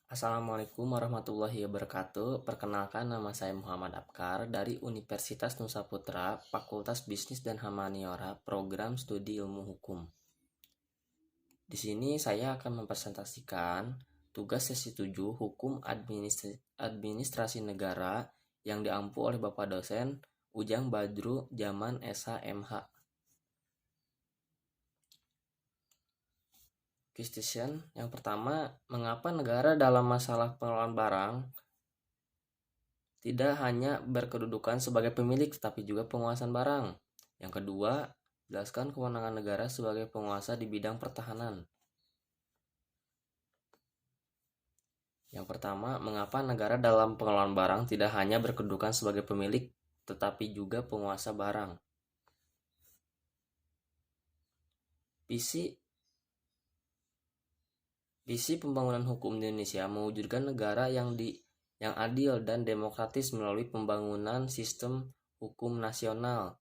Assalamualaikum warahmatullahi wabarakatuh. Perkenalkan, nama saya Muhammad Abkar dari Universitas Nusa Putra, Fakultas Bisnis dan Humaniora, Program Studi Ilmu Hukum. Di sini saya akan mempresentasikan tugas sesi 7 Hukum Administrasi Negara yang diampu oleh Bapak dosen Ujang Badru Jaman SH.MH. Question yang pertama, mengapa negara dalam masalah pengelolaan barang tidak hanya berkedudukan sebagai pemilik tetapi juga penguasaan barang? Yang kedua, jelaskan kewenangan negara sebagai penguasa di bidang pertahanan. Yang pertama, mengapa negara dalam pengelolaan barang tidak hanya berkedudukan sebagai pemilik tetapi juga penguasa barang? Visi pembangunan hukum di Indonesia mewujudkan negara yang adil dan demokratis melalui pembangunan sistem hukum nasional.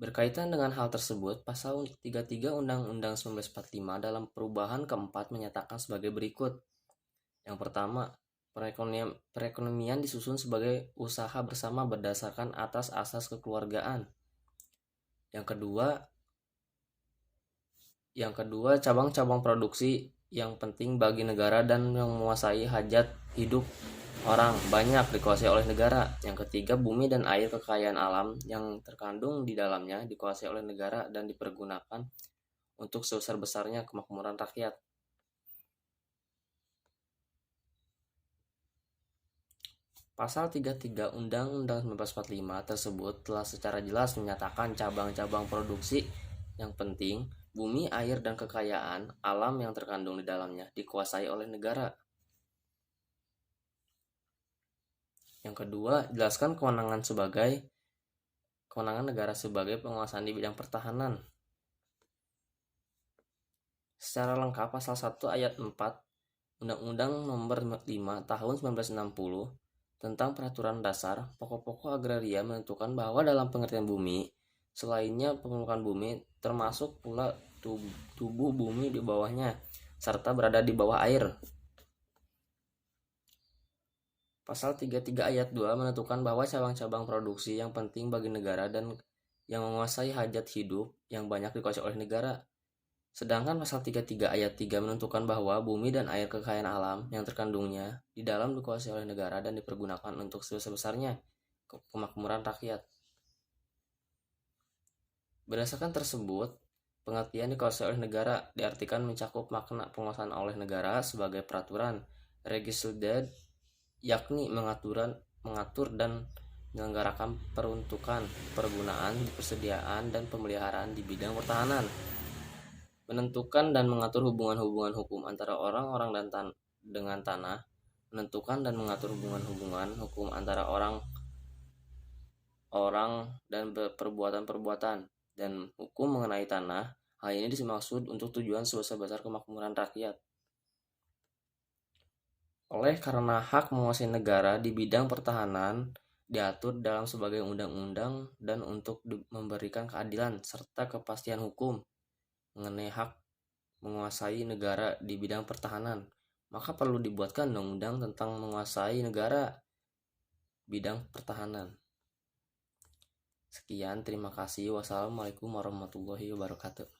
Berkaitan dengan hal tersebut, Pasal 33 Undang-Undang 1945 dalam perubahan keempat menyatakan sebagai berikut. Yang pertama, perekonomian disusun sebagai usaha bersama berdasarkan atas asas kekeluargaan. Yang kedua, cabang-cabang produksi yang penting bagi negara dan yang menguasai hajat hidup orang banyak dikuasai oleh negara. Yang ketiga, bumi dan air kekayaan alam yang terkandung di dalamnya dikuasai oleh negara dan dipergunakan untuk sebesar-besarnya kemakmuran rakyat. Pasal 33 Undang-Undang 1945 tersebut telah secara jelas menyatakan cabang-cabang produksi yang penting, bumi, air, dan kekayaan alam yang terkandung di dalamnya dikuasai oleh negara. Yang kedua, jelaskan kewenangan negara sebagai penguasaan di bidang pertahanan. Secara lengkap, Pasal 1 Ayat 4 Undang-Undang Nomor 5 Tahun 1960 tentang Peraturan Dasar Pokok-pokok Agraria menentukan bahwa dalam pengertian bumi, selainnya permukaan bumi, termasuk pula tubuh bumi di bawahnya, serta berada di bawah air. Pasal 33 Ayat 2 menentukan bahwa cabang-cabang produksi yang penting bagi negara dan yang menguasai hajat hidup yang banyak dikuasai oleh negara. Sedangkan Pasal 33 Ayat 3 menentukan bahwa bumi dan air kekayaan alam yang terkandungnya di dalam dikuasai oleh negara dan dipergunakan untuk sebesar-besarnya kemakmuran rakyat. Berdasarkan tersebut, pengertian dikuasai oleh negara diartikan mencakup makna penguasaan oleh negara sebagai peraturan legislatif, yakni mengatur dan menyelenggarakan peruntukan, pergunaan, persediaan, dan pemeliharaan di bidang pertahanan, menentukan dan mengatur hubungan-hubungan hukum antara orang-orang dengan tanah, menentukan dan mengatur hubungan-hubungan hukum antara orang dan perbuatan-perbuatan, dan hukum mengenai tanah. Hal ini dimaksud untuk tujuan sebesar-besar kemakmuran rakyat. Oleh karena hak menguasai negara di bidang pertahanan diatur dalam sebagai undang-undang dan untuk memberikan keadilan serta kepastian hukum mengenai hak menguasai negara di bidang pertahanan, maka perlu dibuatkan undang-undang tentang menguasai negara bidang pertahanan. Sekian, terima kasih. Wassalamualaikum warahmatullahi wabarakatuh.